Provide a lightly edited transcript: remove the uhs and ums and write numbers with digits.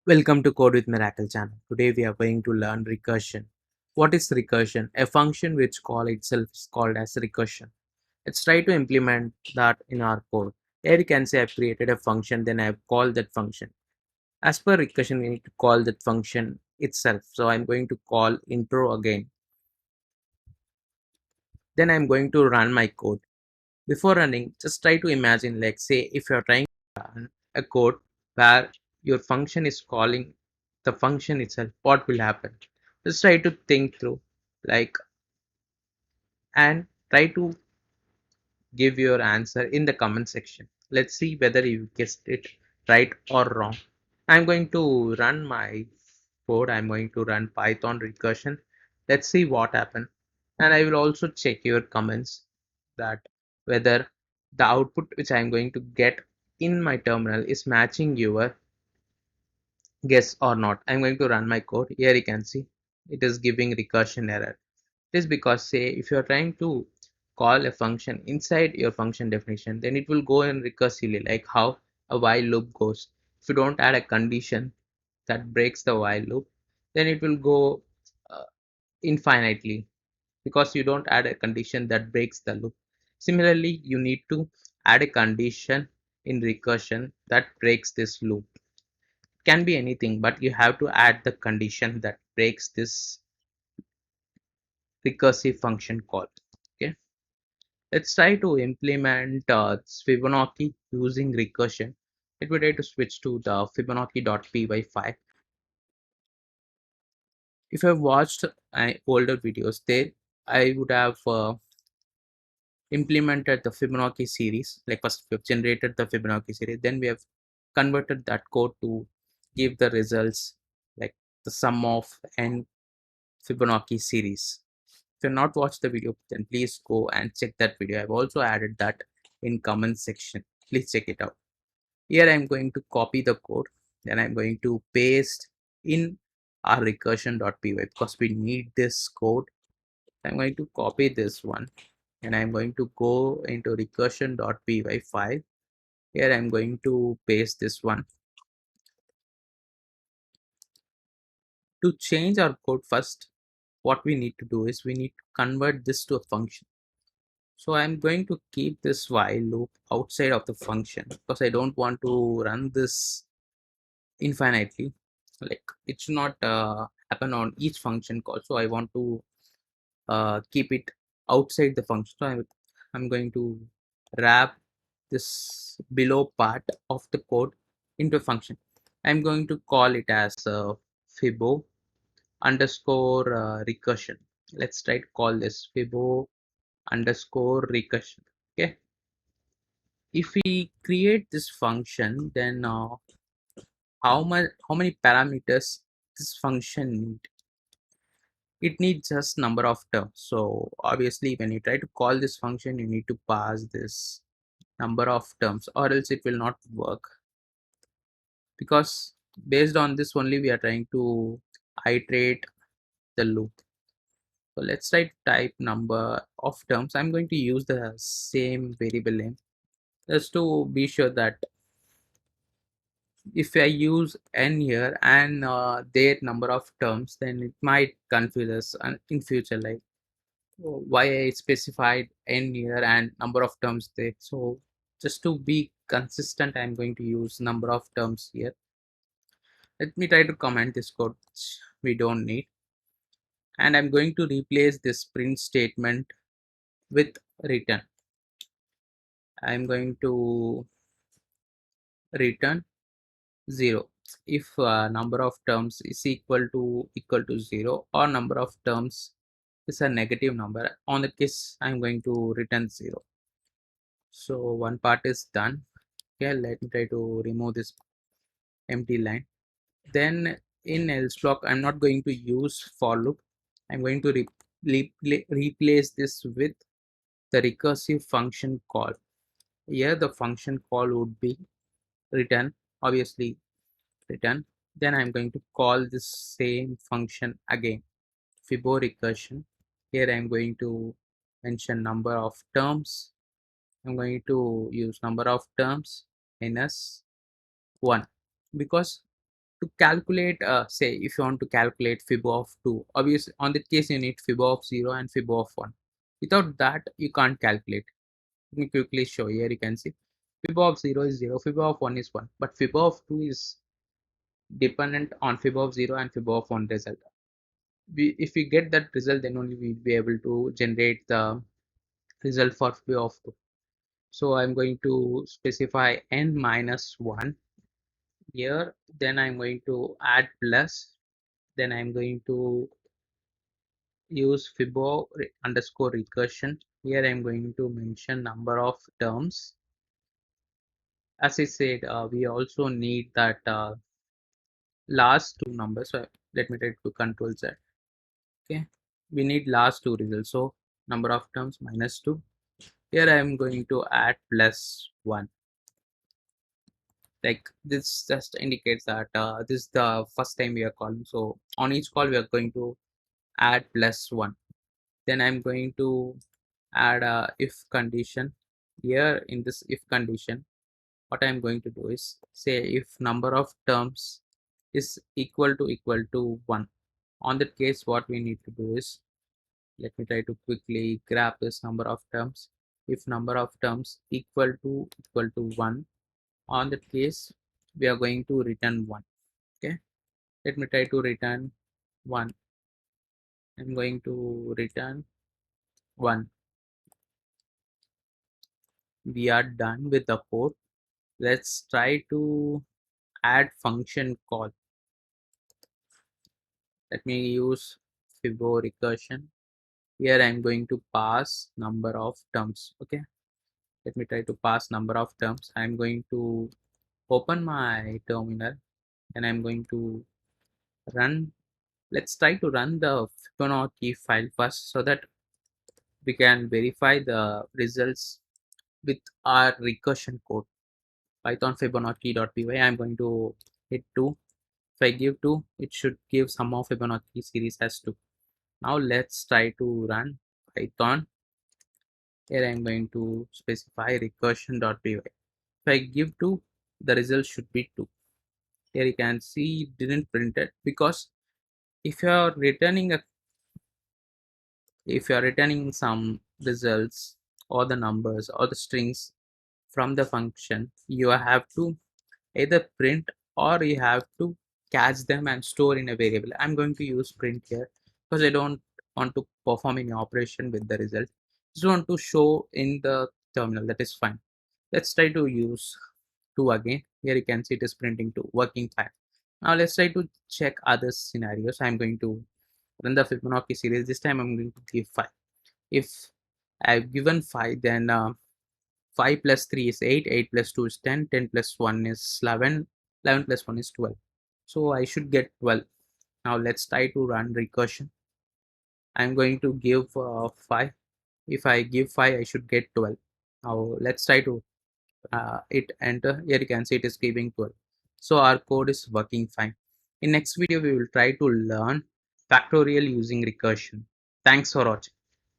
Welcome to Code with Miracle channel. Today we are going to learn recursion. What is recursion? A function which call itself is called as recursion. Let's try to implement that in our code. Here you can say I've created a function, then I've called that function. As per recursion, we need to call that function itself. So I'm going to call intro again. Then I'm going to run my code. Before running, just try to imagine, like say if you're trying to run a code where your function is calling the function itself, what will happen? Just try to think through, like, and try to give your answer in the comment section. Let's see whether you guessed it right or wrong. I'm going to run my code. I'm going to run Python recursion. Let's see what happened. And I will also check your comments that whether the output which I'm going to get in my terminal is matching your guess or not. I'm going to run my code. Here you can see it is giving recursion error. It is because, say, if you're trying to call a function inside your function definition, then it will go in recursively, like how a while loop goes. If you don't add a condition that breaks the while loop, then it will go uh, infinitely, because you don't add a condition that breaks the loop. Similarly, you need to add a condition in recursion that breaks this loop. It can be anything, but you have to add the condition that breaks this recursive function call. Okay, let's try to implement Fibonacci using recursion. Let me try to switch to the Fibonacci.py file. If I've watched older videos, there I would have implemented the Fibonacci series. Like first we've generated the Fibonacci series, then we have converted that code to give the results like the sum of n Fibonacci series. If you've not watched the video, then please go and check that video. I've also added that in comment section. Please check it out. Here I'm going to copy the code, then I'm going to paste in our recursion.py because we need this code. I'm going to copy this one and I'm going to go into recursion.py file. Here I'm going to paste this one. To change our code first, what we need to do is we need to convert this to a function. So I'm going to keep this while loop outside of the function because I don't want to run this infinitely. Like it should not happen on each function call. So I want to keep it outside the function. So I'm going to wrap this below part of the code into a function. I'm going to call it as Fibo underscore recursion. Let's try to call this Fibo underscore recursion. Okay. If we create this function, then how many parameters this function need? It needs just number of terms. So obviously when you try to call this function, you need to pass this number of terms or else it will not work, because based on this only we are trying to iterate the loop. So let's try to type number of terms. I'm going to use the same variable name just to be sure that if I use n here and their number of terms, then it might confuse us in future, like why I specified n here and number of terms there. So just to be consistent, I'm going to use number of terms here. Let me try to comment this code which we don't need, and I'm going to replace this print statement with return. I'm going to return 0 if number of terms is equal to 0 or number of terms is a negative number. On the case, I'm going to return 0. So one part is done. Okay, let me try to remove this empty line. Then in else block, I'm not going to use for loop. I'm going to replace this with the recursive function call. Here the function call would be return, obviously return. Then I'm going to call this same function again, Fibo recursion. Here I'm going to mention number of terms. I'm going to use number of terms minus 1, because To calculate, say if you want to calculate fib of 2, obviously on that case you need fib of 0 and fib of 1. Without that you can't calculate. Let me quickly show. Here you can see fib of 0 is 0, fib of 1 is 1, but fib of 2 is dependent on fib of 0 and fib of 1 result. If we get that result, then only we'll be able to generate the result for fib of 2. So I'm going to specify n minus 1 here, then I'm going to add plus, then I'm going to use fibo underscore recursion. Here I'm going to mention number of terms. As I said, we also need that last two numbers. So let me try to control Z. Okay, we need last two results. So number of terms minus 2. Here I am going to add plus 1. Like this just indicates that this is the first time we are calling. So on each call we are going to add plus 1. Then I'm going to add a if condition. Here in this if condition, what I'm going to do is say if number of terms is equal to 1. On that case, what we need to do is, let me try to quickly grab this number of terms. If number of terms equal to 1, on that case we are going to return 1. Okay, let me try to return 1. I'm going to return 1. We are done with the code. Let's try to add function call. Let me use Fibo recursion. Here I'm going to pass number of terms. Okay, let me try to pass number of terms. I'm going to open my terminal and I'm going to run. Let's try to run the Fibonacci file first so that we can verify the results with our recursion code. Python Fibonacci.py. I'm going to hit 2. If I give 2, it should give sum of Fibonacci series as 2. Now let's try to run Python. Here I'm going to specify recursion.py. If I give 2, the result should be 2. Here you can see it didn't print it because if you are returning some results or the numbers or the strings from the function, you have to either print or you have to catch them and store in a variable. I'm going to use print here because I don't want to perform any operation with the result. Just want to show in the terminal. That is fine. Let's try to use 2 again. Here you can see it is printing 2, working fine. Now let's try to check other scenarios. I'm going to run the Fibonacci series. This time I'm going to give 5. If I've given 5, then 5 plus 3 is 8, 8 plus 2 is 10, 10 plus 1 is 11, 11 plus 1 is 12. So I should get 12. Now let's try to run recursion. I'm going to give 5. If I give 5, I should get 12. Now let's try to hit enter. Here you can see it is giving 12. So our code is working fine. In next video, we will try to learn factorial using recursion. Thanks for watching.